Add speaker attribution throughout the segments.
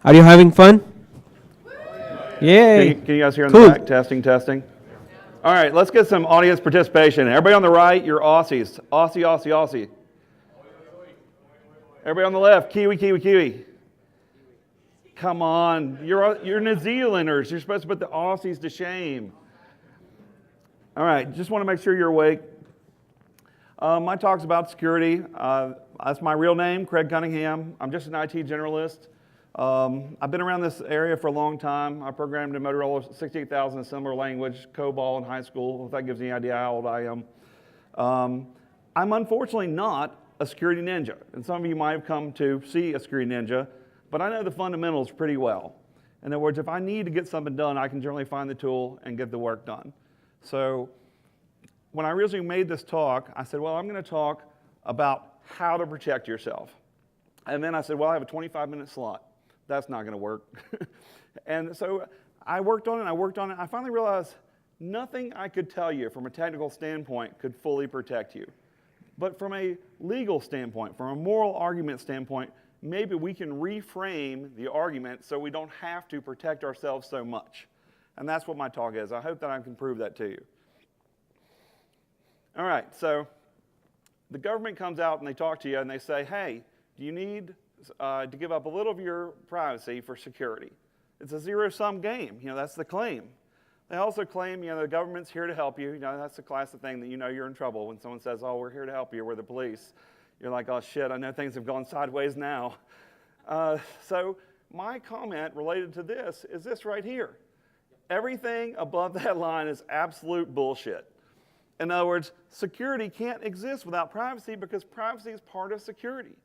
Speaker 1: Are you having fun?
Speaker 2: Can
Speaker 1: Yay.
Speaker 2: can you guys hear in
Speaker 1: Cool.
Speaker 2: the back? Testing, testing. All right, let's get some audience participation. Everybody on the right, you're Aussies. Aussie, Aussie, Aussie. Everybody on the left, Kiwi, Kiwi, Kiwi. Come on, you're New Zealanders. You're supposed to put the Aussies to shame. All right, just want to make sure you're awake. My talk's about security. That's my real name, Craig Cunningham. I'm just an IT generalist. I've been around this area for a long time. I programmed in Motorola 68000 assembler language, COBOL in high school, if that gives you any idea how old I am. I'm unfortunately not a security ninja, and some of you might have come to see a security ninja, but I know the fundamentals pretty well. In other words, if I need to get something done, I can generally find the tool and get the work done. So when I originally made this talk, I said, well, I'm going to talk about how to protect yourself. And then I said, well, I have a 25-minute slot. That's not going to work. And so I worked on it, and I worked on it. I finally realized nothing I could tell you from a technical standpoint could fully protect you. But from a legal standpoint, from a moral argument standpoint, maybe we can reframe the argument so we don't have to protect ourselves so much. And that's what my talk is. I hope that I can prove that to you. All right, so the government comes out and they talk to you and they say, hey, do you need to give up a little of your privacy for security? It's a zero-sum game. That's the claim. They also claim, the government's here to help you. That's the classic thing that you're in trouble when someone says, oh, we're here to help you, we're the police. You're like, oh, shit, I know things have gone sideways now. So my comment related to this is this right here. Everything above that line is absolute bullshit. In other words, security can't exist without privacy because privacy is part of security.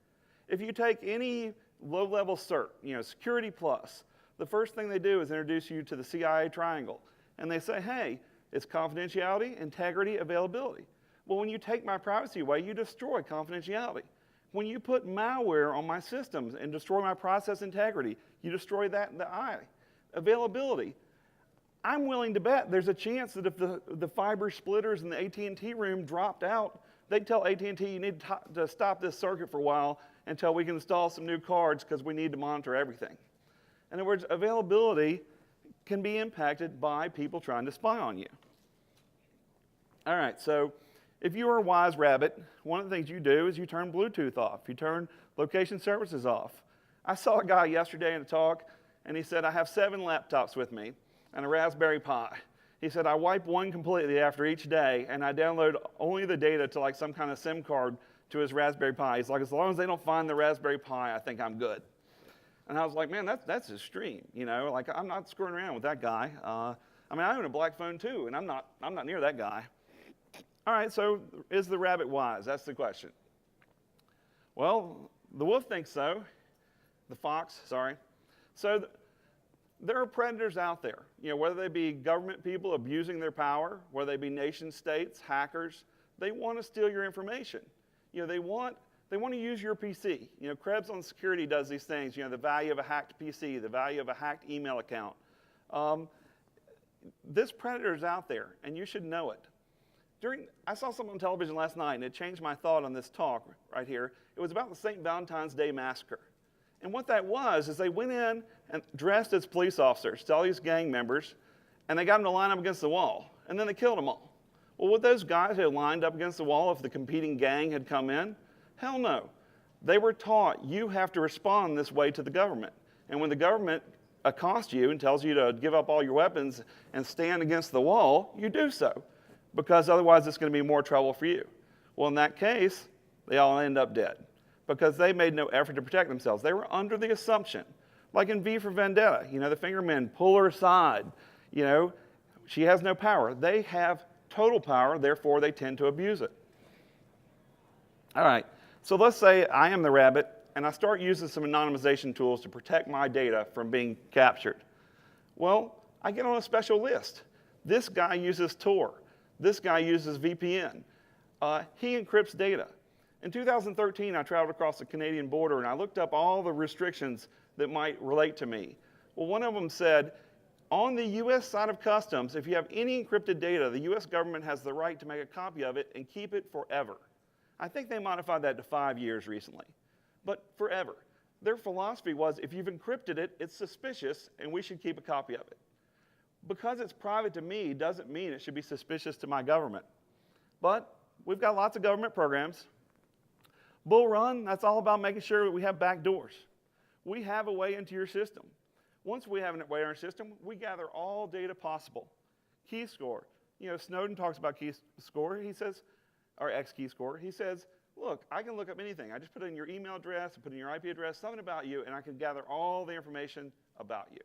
Speaker 2: If you take any low-level cert, Security Plus, the first thing they do is introduce you to the CIA triangle. And they say, hey, it's confidentiality, integrity, availability. Well, when you take my privacy away, you destroy confidentiality. When you put malware on my systems and destroy my process integrity, you destroy that in the I. Availability. I'm willing to bet there's a chance that if the fiber splitters in the AT&T room dropped out, they'd tell AT&T, you need to stop this circuit for a while until we can install some new cards because we need to monitor everything. In other words, availability can be impacted by people trying to spy on you. All right, so if you are a wise rabbit, one of the things you do is you turn Bluetooth off. You turn location services off. I saw a guy yesterday in a talk, and he said, I have 7 laptops with me and a Raspberry Pi. He said, I wipe one completely after each day, and I download only the data to like some kind of SIM card to his Raspberry Pi. He's like, as long as they don't find the Raspberry Pi, I think I'm good. And I was like, man, that's extreme, like I'm not screwing around with that guy. I own a black phone too, and I'm not near that guy. All right, so is the rabbit wise? That's the question. Well, the wolf thinks so. The fox, sorry. So there are predators out there, whether they be government people abusing their power, whether they be nation states, hackers, they want to steal your information. They want to use your PC. Krebs on Security does these things, the value of a hacked PC, the value of a hacked email account. This predator is out there, and you should know it. I saw something on television last night, and it changed my thought on this talk right here. It was about the St. Valentine's Day Massacre. And what that was is they went in and dressed as police officers to all these gang members, and they got them to line up against the wall, and then they killed them all. Well, would those guys have lined up against the wall if the competing gang had come in? Hell no. They were taught you have to respond this way to the government. And when the government accosts you and tells you to give up all your weapons and stand against the wall, you do so, because otherwise it's going to be more trouble for you. Well, in that case, they all end up dead because they made no effort to protect themselves. They were under the assumption, like in V for Vendetta, the fingermen pull her aside, she has no power. They have total power, therefore they tend to abuse it. All right, so let's say I am the rabbit and I start using some anonymization tools to protect my data from being captured. Well, I get on a special list. This guy uses Tor. This guy uses VPN. He encrypts data. In 2013, I traveled across the Canadian border and I looked up all the restrictions that might relate to me. Well, one of them said, on the US side of customs, if you have any encrypted data, the US government has the right to make a copy of it and keep it forever. I think they modified that to 5 years recently, but forever. Their philosophy was, if you've encrypted it, it's suspicious, and we should keep a copy of it. Because it's private to me doesn't mean it should be suspicious to my government. But we've got lots of government programs. Bull Run, that's all about making sure that we have back doors. We have a way into your system. Once we have a way in our system, we gather all data possible. Keyscore. Snowden talks about Keyscore. He says, or X-Keyscore. He says, look, I can look up anything. I just put in your email address, I put in your IP address, something about you, and I can gather all the information about you.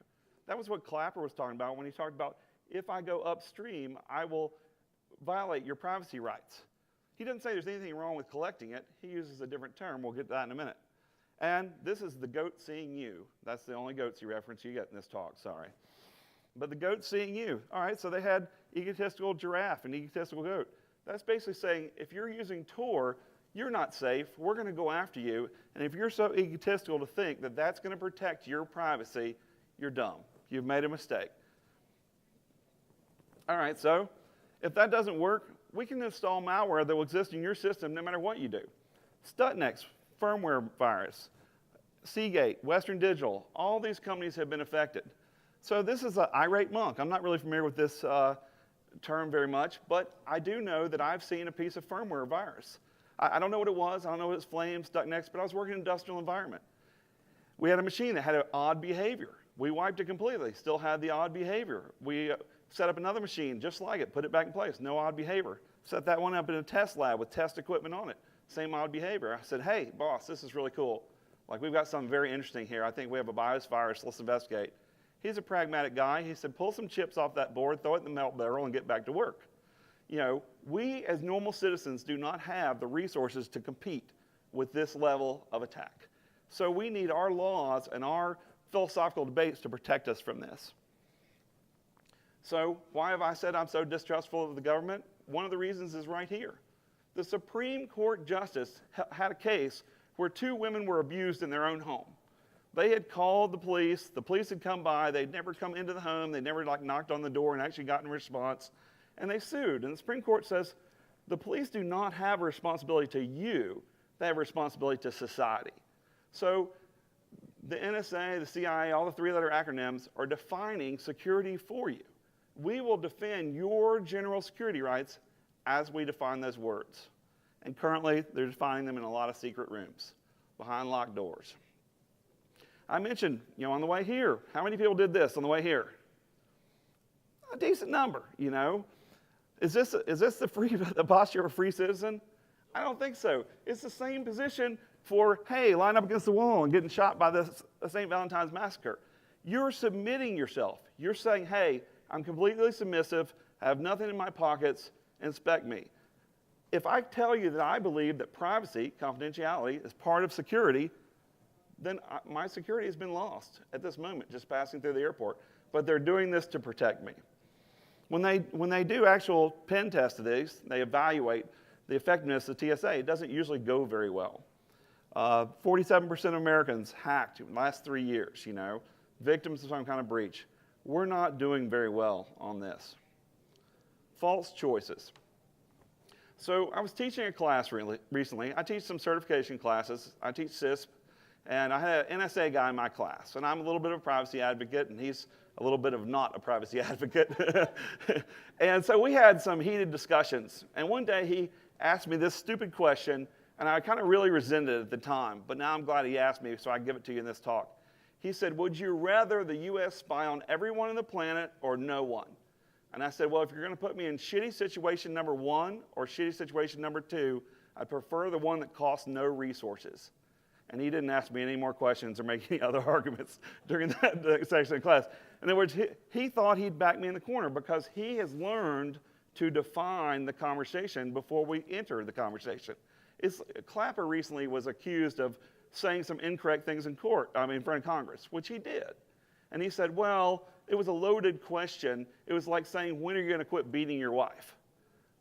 Speaker 2: That was what Clapper was talking about when he talked about, if I go upstream, I will violate your privacy rights. He doesn't say there's anything wrong with collecting it. He uses a different term. We'll get to that in a minute. And this is the goat seeing you. That's the only goatsy reference you get in this talk, sorry. But the goat seeing you. All right, so they had egotistical giraffe and egotistical goat. That's basically saying, if you're using Tor, you're not safe. We're going to go after you. And if you're so egotistical to think that that's going to protect your privacy, you're dumb. You've made a mistake. All right, so if that doesn't work, we can install malware that will exist in your system no matter what you do. Stuxnet, firmware virus, Seagate, Western Digital, all these companies have been affected. So this is an irate monk. I'm not really familiar with this term very much, but I do know that I've seen a piece of firmware virus. I don't know what it was. I don't know if it's Flames, Stuxnet, but I was working in an industrial environment. We had a machine that had an odd behavior. We wiped it completely, still had the odd behavior. We set up another machine just like it, put it back in place, no odd behavior. Set that one up in a test lab with test equipment on it, same odd behavior. I said, hey, boss, this is really cool. Like, we've got something very interesting here. I think we have a BIOS virus, let's investigate. He's a pragmatic guy. He said, pull some chips off that board, throw it in the melt barrel, and get back to work. We as normal citizens do not have the resources to compete with this level of attack. So we need our laws and our philosophical debates to protect us from this. So why have I said I'm so distrustful of the government? One of the reasons is right here. The Supreme Court justice had a case where 2 women were abused in their own home. They had called the police had come by, they'd never come into the home, they never knocked on the door and actually gotten a response, and they sued. And the Supreme Court says, the police do not have a responsibility to you, they have a responsibility to society. So the NSA, the CIA, all the 3-letter acronyms are defining security for you. We will defend your general security rights as we define those words. And currently, they're defining them in a lot of secret rooms, behind locked doors. I mentioned, on the way here, how many people did this on the way here? A decent number, Is this the posture of a free citizen? I don't think so. It's the same position for, hey, line up against the wall and getting shot by the St. Valentine's Massacre. You're submitting yourself. You're saying, hey, I'm completely submissive, I have nothing in my pockets, inspect me. If I tell you that I believe that privacy, confidentiality, is part of security, then my security has been lost at this moment, just passing through the airport. But they're doing this to protect me. When they do actual pen tests of these, they evaluate the effectiveness of TSA. It doesn't usually go very well. 47% of Americans hacked in the last 3 years, victims of some kind of breach. We're not doing very well on this. False choices. So I was teaching a class recently. I teach some certification classes. I teach CISP, and I had an NSA guy in my class. And I'm a little bit of a privacy advocate, and he's a little bit of not a privacy advocate. And so we had some heated discussions. And one day he asked me this stupid question, and I kind of really resented it at the time. But now I'm glad he asked me, so I can give it to you in this talk. He said, would you rather the U.S. spy on everyone on the planet or no one? And I said, well, if you're going to put me in shitty situation number 1 or shitty situation number 2, I prefer the one that costs no resources. And he didn't ask me any more questions or make any other arguments during that section of class. In other words, he thought he'd back me in the corner because he has learned to define the conversation before we enter the conversation. Clapper recently was accused of saying some incorrect things in front of Congress, which he did. And he said, well, it was a loaded question. It was like saying, when are you going to quit beating your wife?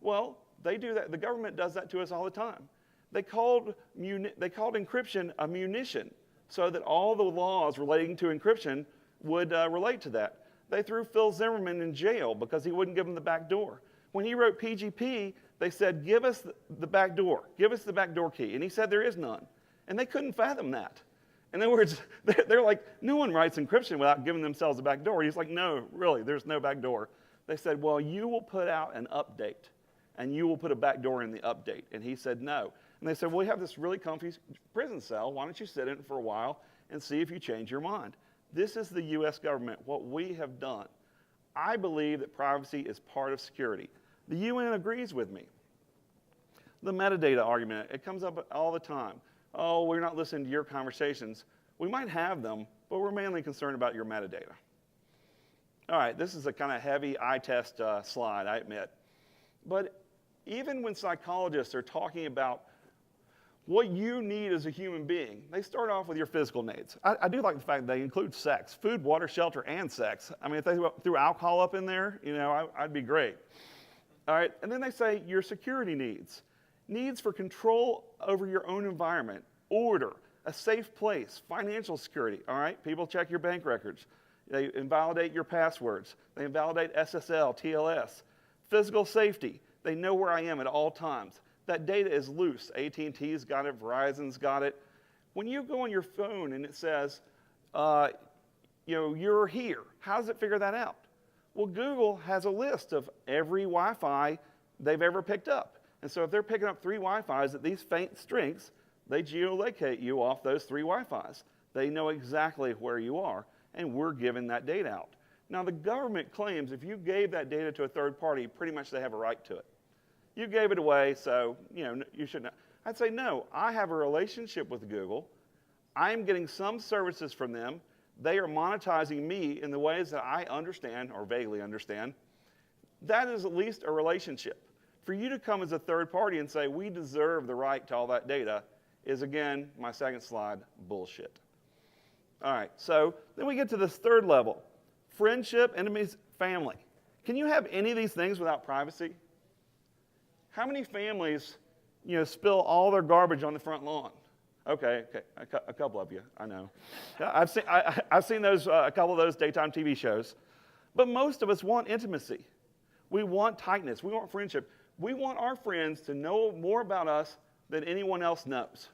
Speaker 2: Well, they do that. The government does that to us all the time. They called encryption a munition so that all the laws relating to encryption would relate to that. They threw Phil Zimmerman in jail because he wouldn't give them the back door. When he wrote PGP, they said, give us the back door. Give us the back door key. And he said, there is none. And they couldn't fathom that. In other words, they're like, no one writes encryption without giving themselves a back door. He's like, no, really, there's no back door. They said, well, you will put out an update, and you will put a back door in the update. And he said, no. And they said, well, we have this really comfy prison cell. Why don't you sit in it for a while and see if you change your mind? This is the U.S. government, what we have done. I believe that privacy is part of security. The UN agrees with me. The metadata argument, it comes up all the time. Oh, we're not listening to your conversations. We might have them, but we're mainly concerned about your metadata. All right, this is a kind of heavy eye test slide, I admit. But even when psychologists are talking about what you need as a human being, they start off with your physical needs. I do like the fact that they include sex, food, water, shelter, and sex. I mean, if they threw alcohol up in there, you know, I'd be great. All right, and then they say your security needs. Needs for control over your own environment, order, a safe place, financial security, all right? People check your bank records. They invalidate your passwords. They invalidate SSL, TLS. Physical safety. They know where I am at all times. That data is loose. AT&T's got it, Verizon's got it. When you go on your phone and it says, you're here, how does it figure that out? Well, Google has a list of every Wi-Fi they've ever picked up. And so if they're picking up 3 Wi-Fis at these faint strengths, they geolocate you off those 3 Wi-Fis. They know exactly where you are, and we're giving that data out. Now, the government claims if you gave that data to a third party, pretty much they have a right to it. You gave it away, so you shouldn't. I'd say, no, I have a relationship with Google. I'm getting some services from them. They are monetizing me in the ways that I understand or vaguely understand. That is at least a relationship. For you to come as a third party and say, we deserve the right to all that data is, again, my second slide, bullshit. All right, so then we get to this third level, friendship, enemies, family. Can you have any of these things without privacy? How many families, spill all their garbage on the front lawn? Okay, a couple of you, I know. I've seen those, a couple of those daytime TV shows. But most of us want intimacy. We want tightness. We want friendship. We want our friends to know more about us than anyone else knows.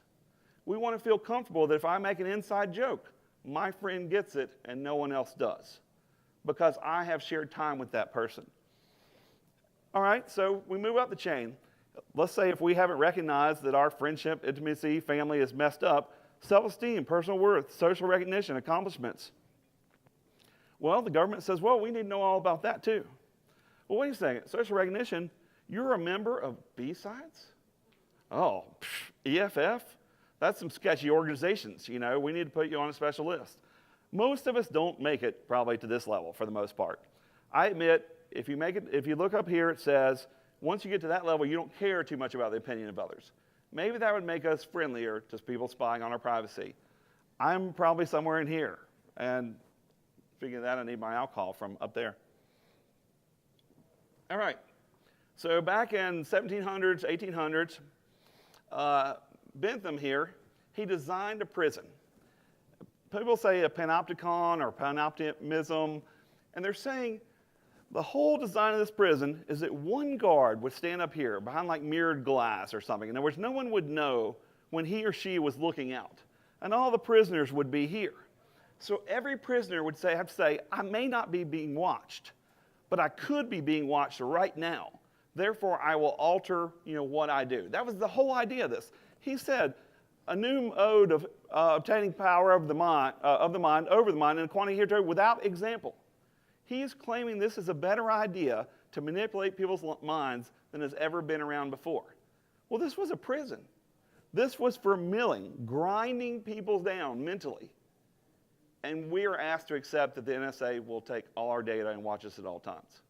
Speaker 2: We want to feel comfortable that if I make an inside joke, my friend gets it and no one else does, because I have shared time with that person. All right, so we move up the chain. Let's say if we haven't recognized that our friendship, intimacy, family is messed up, self-esteem, personal worth, social recognition, accomplishments. Well, the government says, well, we need to know all about that too. Well, wait a second, social recognition, you're a member of B-Sides? Oh, EFF? That's some sketchy organizations, we need to put you on a special list. Most of us don't make it probably to this level for the most part. I admit, if you look up here, it says, once you get to that level, you don't care too much about the opinion of others. Maybe that would make us friendlier to people spying on our privacy. I'm probably somewhere in here, and speaking of that, I need my alcohol from up there. All right, so back in 1700s, 1800s, Bentham here, he designed a prison. People say a panopticon or panoptimism, and they're saying the whole design of this prison is that one guard would stand up here behind like mirrored glass or something. In other words, no one would know when he or she was looking out, and all the prisoners would be here. So every prisoner would have to say, I may not be being watched, but I could be being watched right now. Therefore, I will alter, what I do. That was the whole idea of this. He said, a new mode of obtaining power of the mind over the mind in a quantity hereto without example. He's claiming this is a better idea to manipulate people's minds than has ever been around before. Well, this was a prison. This was for milling, grinding people down mentally. And we are asked to accept that the NSA will take all our data and watch us at all times.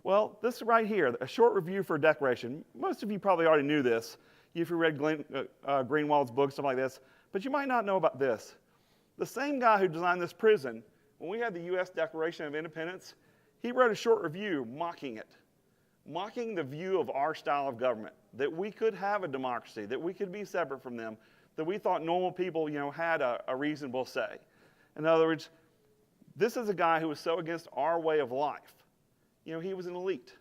Speaker 2: Well, this right here, a short review for a declaration. Most of you probably already knew this if you read Greenwald's book, stuff like this, but you might not know about this. The same guy who designed this prison, when we had the U.S. Declaration of Independence, he wrote a short review mocking it, mocking the view of our style of government, that we could have a democracy, that we could be separate from them, that we thought normal people, had a reasonable say. In other words, this is a guy who was so against our way of life. He was an elite.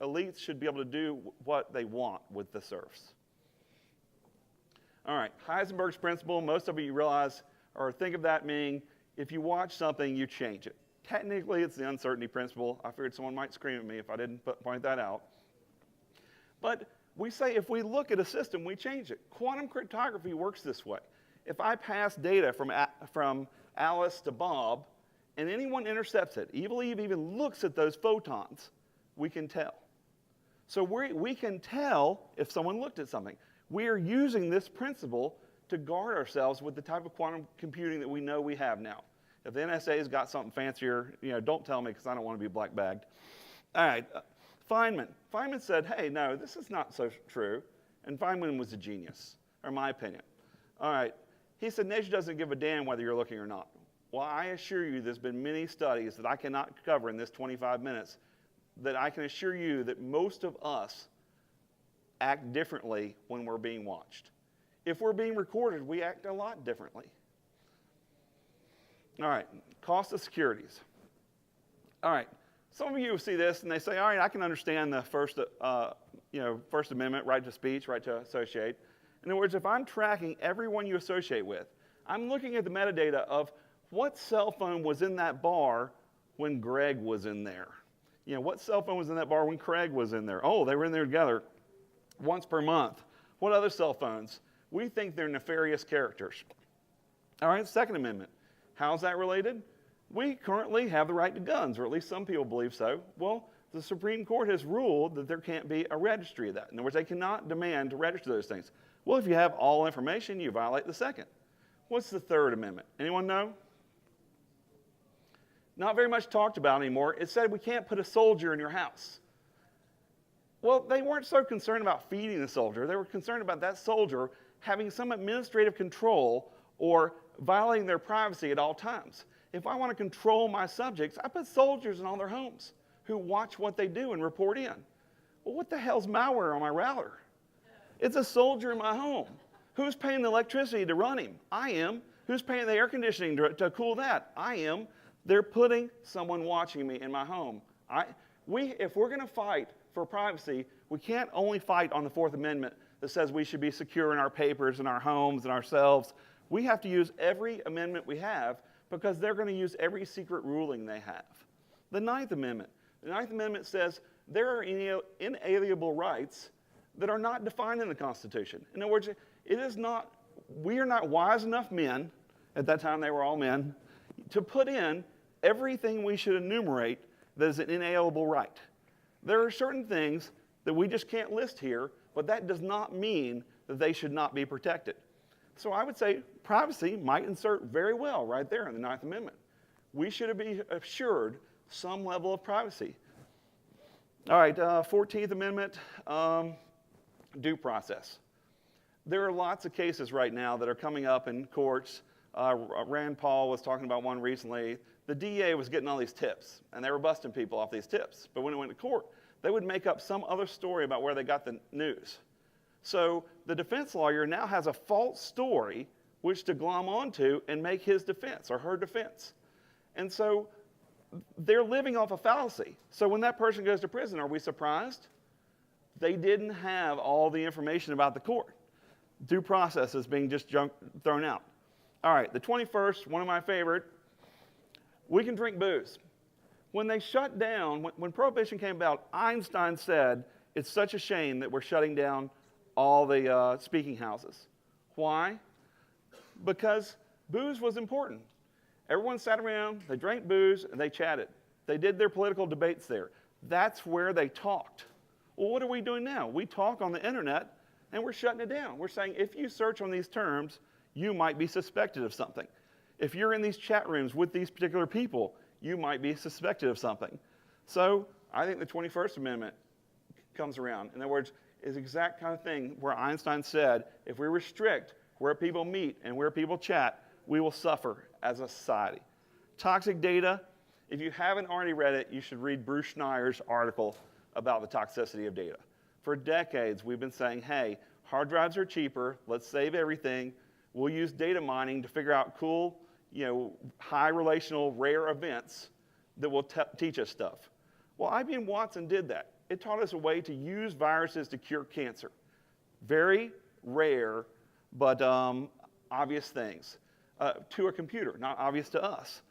Speaker 2: Elites should be able to do what they want with the serfs. All right, Heisenberg's principle, most of you realize or think of that meaning if you watch something, you change it. Technically, it's the uncertainty principle. I figured someone might scream at me if I didn't point that out. But we say if we look at a system, we change it. Quantum cryptography works this way. If I pass data from Alice to Bob, and anyone intercepts it, Evil Eve even looks at those photons, we can tell. So we can tell if someone looked at something. We are using this principle to guard ourselves with the type of quantum computing that we know we have now. If the NSA's got something fancier, don't tell me because I don't want to be black bagged. All right, Feynman. Feynman said, hey, no, this is not so true. And Feynman was a genius, in my opinion. All right, he said nature doesn't give a damn whether you're looking or not. Well, I assure you there's been many studies that I cannot cover in this 25 minutes that I can assure you that most of us act differently when we're being watched. If we're being recorded, we act a lot differently. All right, cost of securities. All right, some of you see this and they say, all right, I can understand the First Amendment, right to speech, right to associate. In other words, if I'm tracking everyone you associate with, I'm looking at the metadata of what cell phone was in that bar when Greg was in there. What cell phone was in that bar when Craig was in there? Oh, they were in there together once per month. What other cell phones? We think they're nefarious characters. All right, Second Amendment. How's that related? We currently have the right to guns, or at least some people believe so. Well, the Supreme Court has ruled that there can't be a registry of that. In other words, they cannot demand to register those things. Well, if you have all information, you violate the second. What's the Third Amendment? Anyone know? Not very much talked about anymore. It said we can't put a soldier in your house. Well, they weren't so concerned about feeding the soldier. They were concerned about that soldier having some administrative control or violating their privacy at all times. If I want to control my subjects, I put soldiers in all their homes who watch what they do and report in. Well, what the hell's malware on my router? It's a soldier in my home. Who's paying the electricity to run him? I am. Who's paying the air conditioning to cool that? I am. They're putting someone watching me in my home. If we're going to fight for privacy, we can't only fight on the Fourth Amendment that says we should be secure in our papers and our homes and ourselves. We have to use every amendment we have because they're going to use every secret ruling they have. The Ninth Amendment. The Ninth Amendment says there are inalienable rights that are not defined in the Constitution. In other words, we are not wise enough men, at that time they were all men, to put in everything we should enumerate that is an inalienable right. There are certain things that we just can't list here, but that does not mean that they should not be protected. So I would say privacy might insert very well right there in the Ninth Amendment. We should be assured some level of privacy. All right, 14th Amendment, due process. There are lots of cases right now that are coming up in courts. Rand Paul was talking about one recently. The DA was getting all these tips, and they were busting people off these tips. But when it went to court, they would make up some other story about where they got the news. So the defense lawyer now has a false story which to glom onto and make his defense or her defense. And so they're living off a fallacy. So when that person goes to prison, are we surprised? They didn't have all the information about the court. Due process is being just thrown out. All right, the 21st, one of my favorite, we can drink booze. When they shut down, when Prohibition came about, Einstein said, it's such a shame that we're shutting down all the speaking houses. Why? Because booze was important. Everyone sat around, they drank booze, and they chatted. They did their political debates there. That's where they talked. Well, what are we doing now? We talk on the internet, and we're shutting it down. We're saying if you search on these terms, you might be suspected of something. If you're in these chat rooms with these particular people, you might be suspected of something. So I think the 21st Amendment comes around. In other words, is the exact kind of thing where Einstein said, if we restrict where people meet and where people chat, we will suffer as a society. Toxic data, if you haven't already read it, you should read Bruce Schneier's article about the toxicity of data. For decades, we've been saying, hey, hard drives are cheaper, let's save everything. We'll use data mining to figure out cool, high relational, rare events that will teach us stuff. Well, IBM Watson did that. It taught us a way to use viruses to cure cancer. Very rare, but obvious things to a computer, not obvious to us.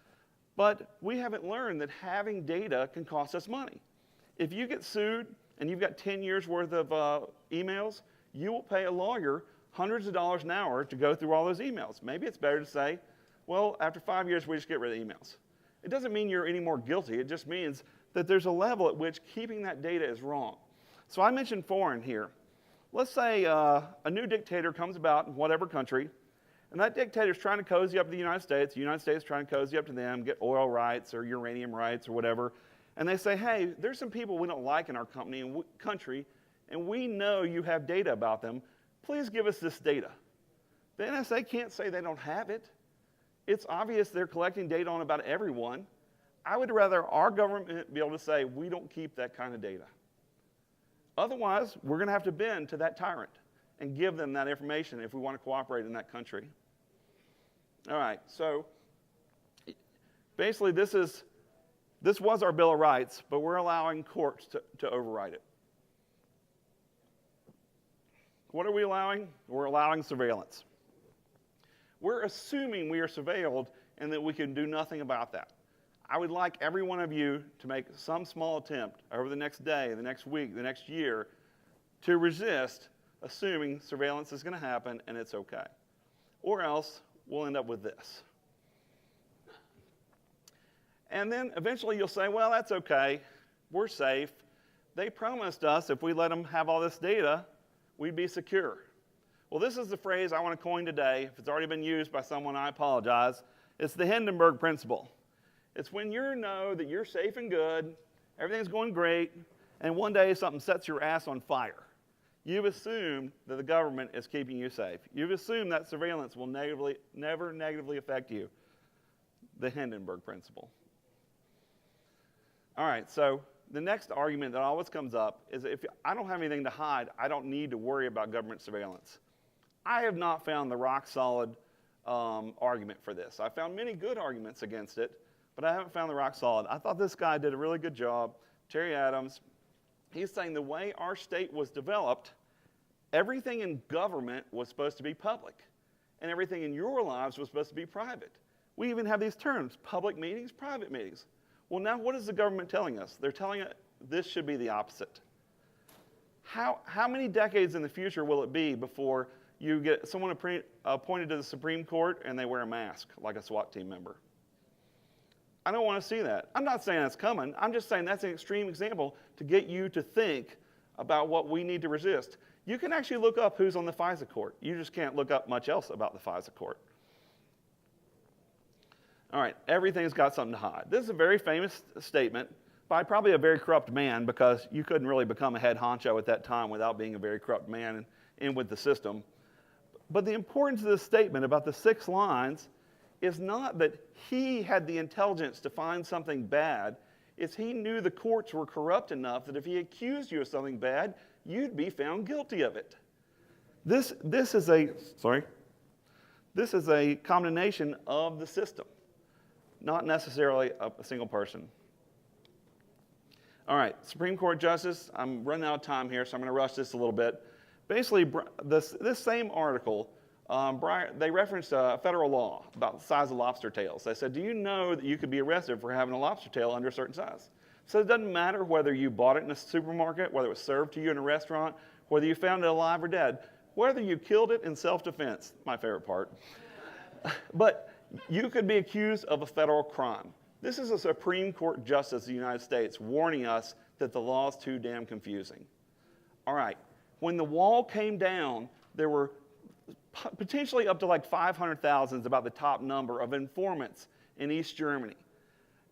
Speaker 2: But we haven't learned that having data can cost us money. If you get sued and you've got 10 years worth of emails, you will pay a lawyer hundreds of dollars an hour to go through all those emails. Maybe it's better to say, well, after 5 years, we just get rid of emails. It doesn't mean you're any more guilty. It just means that there's a level at which keeping that data is wrong. So I mentioned foreign here. Let's say a new dictator comes about in whatever country, and that dictator is trying to cozy up to the United States is trying to cozy up to them, get oil rights or uranium rights or whatever, and they say, hey, there's some people we don't like in our country, and we know you have data about them. Please give us this data. The NSA can't say they don't have it. It's obvious they're collecting data on about everyone. I would rather our government be able to say, we don't keep that kind of data. Otherwise, we're going to have to bend to that tyrant and give them that information if we want to cooperate in that country. All right, so basically this was our Bill of Rights, but we're allowing courts to override it. What are we allowing? We're allowing surveillance. We're assuming we are surveilled and that we can do nothing about that. I would like every one of you to make some small attempt over the next day, the next week, the next year to resist assuming surveillance is going to happen and it's okay. Or else we'll end up with this. And then eventually you'll say, well, that's okay. We're safe. They promised us if we let them have all this data, we'd be secure. Well, this is the phrase I want to coin today. If it's already been used by someone, I apologize. It's the Hindenburg principle. It's when you know that you're safe and good, everything's going great, and one day something sets your ass on fire. You've assumed that the government is keeping you safe. You've assumed that surveillance will never negatively affect you. The Hindenburg principle. All right, so the next argument that always comes up is if I don't have anything to hide, I don't need to worry about government surveillance. I have not found the rock-solid argument for this. I found many good arguments against it, but I haven't found the rock-solid. I thought this guy did a really good job, Terry Adams. He's saying the way our state was developed, everything in government was supposed to be public, and everything in your lives was supposed to be private. We even have these terms, public meetings, private meetings. Well, now what is the government telling us? They're telling us this should be the opposite. How many decades in the future will it be before you get someone appointed to the Supreme Court and they wear a mask like a SWAT team member? I don't want to see that. I'm not saying that's coming. I'm just saying that's an extreme example to get you to think about what we need to resist. You can actually look up who's on the FISA court. You just can't look up much else about the FISA court. All right, everything's got something to hide. This is a very famous statement by probably a very corrupt man, because you couldn't really become a head honcho at that time without being a very corrupt man in with the system. But the importance of this statement about the 6 lines is not that he had the intelligence to find something bad. It's he knew the courts were corrupt enough that if he accused you of something bad, you'd be found guilty of it. This is a combination of the system, not necessarily a single person. All right, Supreme Court Justice, I'm running out of time here, so I'm going to rush this a little bit. Basically, this same article, they referenced a federal law about the size of lobster tails. They said, do you know that you could be arrested for having a lobster tail under a certain size? So it doesn't matter whether you bought it in a supermarket, whether it was served to you in a restaurant, whether you found it alive or dead, whether you killed it in self-defense, my favorite part. But you could be accused of a federal crime. This is a Supreme Court Justice of the United States warning us that the law is too damn confusing. All right, when the wall came down, there were potentially up to like 500,000 is about the top number of informants in East Germany.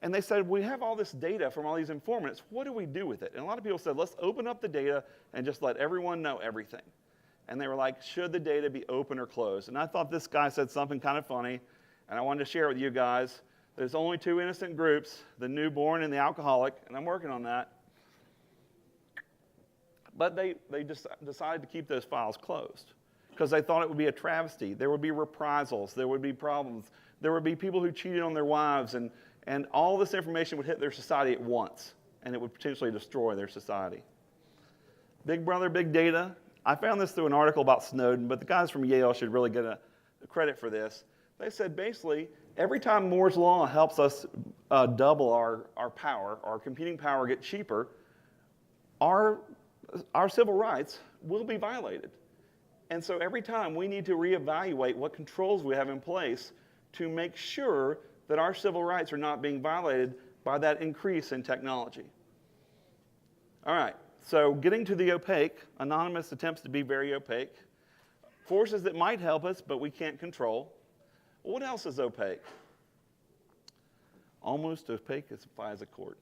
Speaker 2: And they said, we have all this data from all these informants. What do we do with it? And a lot of people said, let's open up the data and just let everyone know everything. And they were like, should the data be open or closed? And I thought this guy said something kind of funny, and I wanted to share it with you guys. There's only 2 innocent groups, the newborn and the alcoholic, and I'm working on that. But they just decided to keep those files closed because they thought it would be a travesty. There would be reprisals. There would be problems. There would be people who cheated on their wives, and all this information would hit their society at once, and it would potentially destroy their society. Big Brother, big data I found this through an article about Snowden, but the guys from Yale should really get a credit for this. They said basically, every time Moore's Law helps us double our power, our computing power get cheaper, our civil rights will be violated. And so every time we need to reevaluate what controls we have in place to make sure that our civil rights are not being violated by that increase in technology. All right, so getting to the opaque, Anonymous attempts to be very opaque. Forces that might help us, but we can't control. What else is opaque? Almost opaque as a FISA court.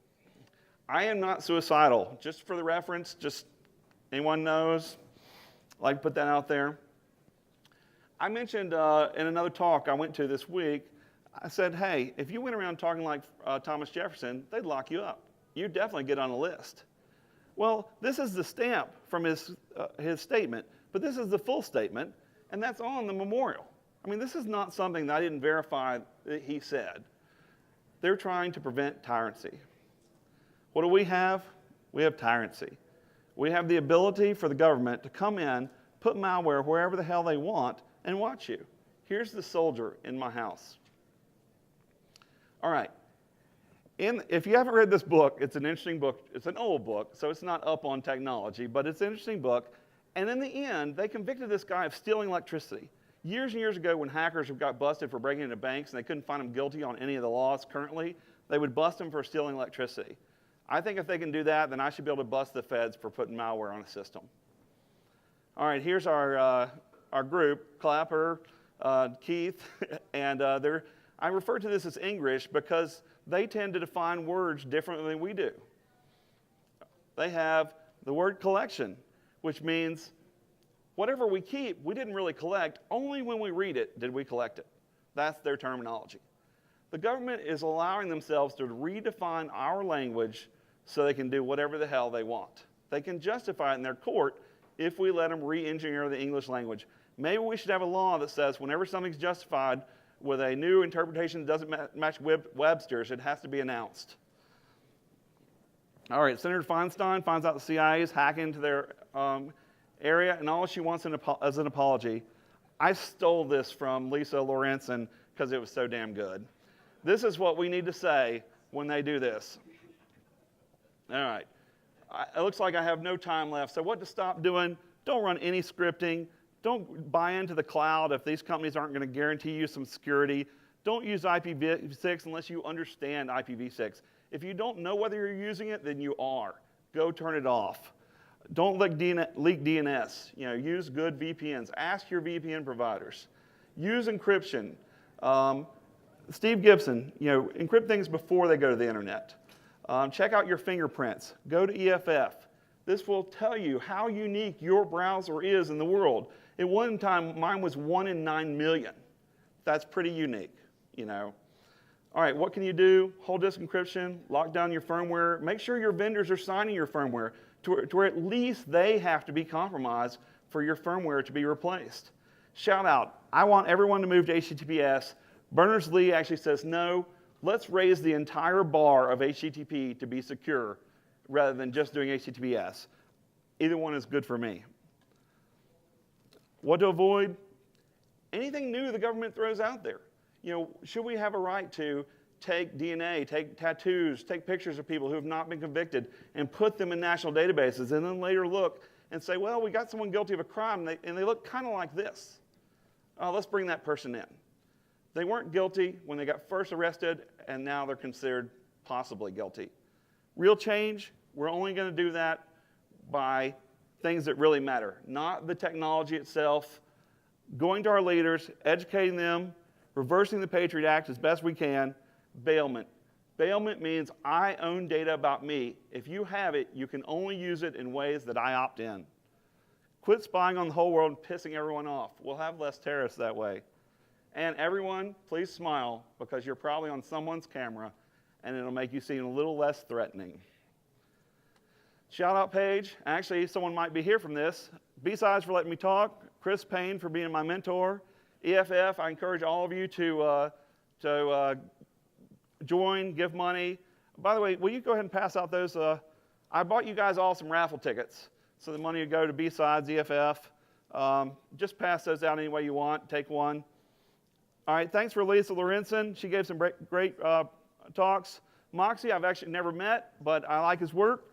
Speaker 2: I am not suicidal. Just for the reference, just anyone knows, I'd like to put that out there. I mentioned in another talk I went to this week, I said, hey, if you went around talking like Thomas Jefferson, they'd lock you up. You'd definitely get on a list. Well, this is the stamp from his statement, but this is the full statement, and that's on the memorial. I mean, this is not something that I didn't verify that he said. They're trying to prevent tyranny. What do we have? We have tyranny. We have the ability for the government to come in, put malware wherever the hell they want, and watch you. Here's the soldier in my house. All right. If you haven't read this book, it's an interesting book. It's an old book, so it's not up on technology, but it's an interesting book. And in the end, they convicted this guy of stealing electricity. Years and years ago, when hackers got busted for breaking into banks and they couldn't find him guilty on any of the laws currently, they would bust him for stealing electricity. I think if they can do that, then I should be able to bust the feds for putting malware on a system. All right, here's our group, Clapper, Keith, and I refer to this as English because they tend to define words differently than we do. They have the word collection, which means whatever we keep, we didn't really collect. Only when we read it did we collect it. That's their terminology. The government is allowing themselves to redefine our language so they can do whatever the hell they want. They can justify it in their court if we let them re-engineer the English language. Maybe we should have a law that says whenever something's justified with a new interpretation that doesn't match Webster's, it has to be announced. All right, Senator Feinstein finds out the CIA is hacking into their area, and all she wants as an apology. I stole this from Lisa Lorenzen because it was so damn good. This is what we need to say when they do this. All right. It looks like I have no time left. So what to stop doing? Don't run any scripting. Don't buy into the cloud if these companies aren't going to guarantee you some security. Don't use IPv6 unless you understand IPv6. If you don't know whether you're using it, then you are. Go turn it off. Don't leak DNS. Use good VPNs. Ask your VPN providers. Use encryption. Steve Gibson, encrypt things before they go to the internet. Check out your fingerprints. Go to EFF. This will tell you how unique your browser is in the world. At one time, mine was 1 in 9 million. That's pretty unique, All right, what can you do? Whole disk encryption, lock down your firmware. Make sure your vendors are signing your firmware to where at least they have to be compromised for your firmware to be replaced. Shout out, I want everyone to move to HTTPS. Berners-Lee actually says, no, let's raise the entire bar of HTTP to be secure rather than just doing HTTPS. Either one is good for me. What to avoid? Anything new the government throws out there. Should we have a right to take DNA, take tattoos, take pictures of people who have not been convicted and put them in national databases and then later look and say, well, we got someone guilty of a crime and they look kind of like this. Let's bring that person in. They weren't guilty when they got first arrested and now they're considered possibly guilty. Real change, we're only going to do that by things that really matter, not the technology itself. Going to our leaders, educating them, reversing the Patriot Act as best we can. Bailment. Bailment means I own data about me. If you have it, you can only use it in ways that I opt in. Quit spying on the whole world and pissing everyone off. We'll have less terrorists that way. And everyone, please smile because you're probably on someone's camera and it'll make you seem a little less threatening. Shout out page. Actually, someone might be here from this. B-Sides for letting me talk. Chris Payne for being my mentor. EFF, I encourage all of you to join, give money. By the way, will you go ahead and pass out those? I bought you guys all some raffle tickets. So the money would go to B-Sides, EFF. Just pass those out any way you want. Take one. All right, thanks for Lisa Lorenzen. She gave some great talks. Moxie, I've actually never met, but I like his work.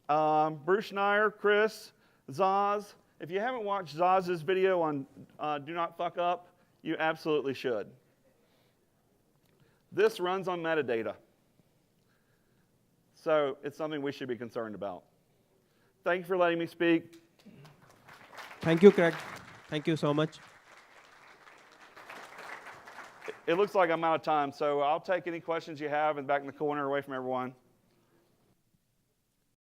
Speaker 2: Bruce Schneier, Chris, Zaz. If you haven't watched Zaz's video on Do Not Fuck Up, you absolutely should. This runs on metadata. So it's something we should be concerned about. Thank you for letting me speak.
Speaker 1: Thank you, Craig. Thank you so much.
Speaker 2: It looks like I'm out of time, so I'll take any questions you have and back in the corner away from everyone.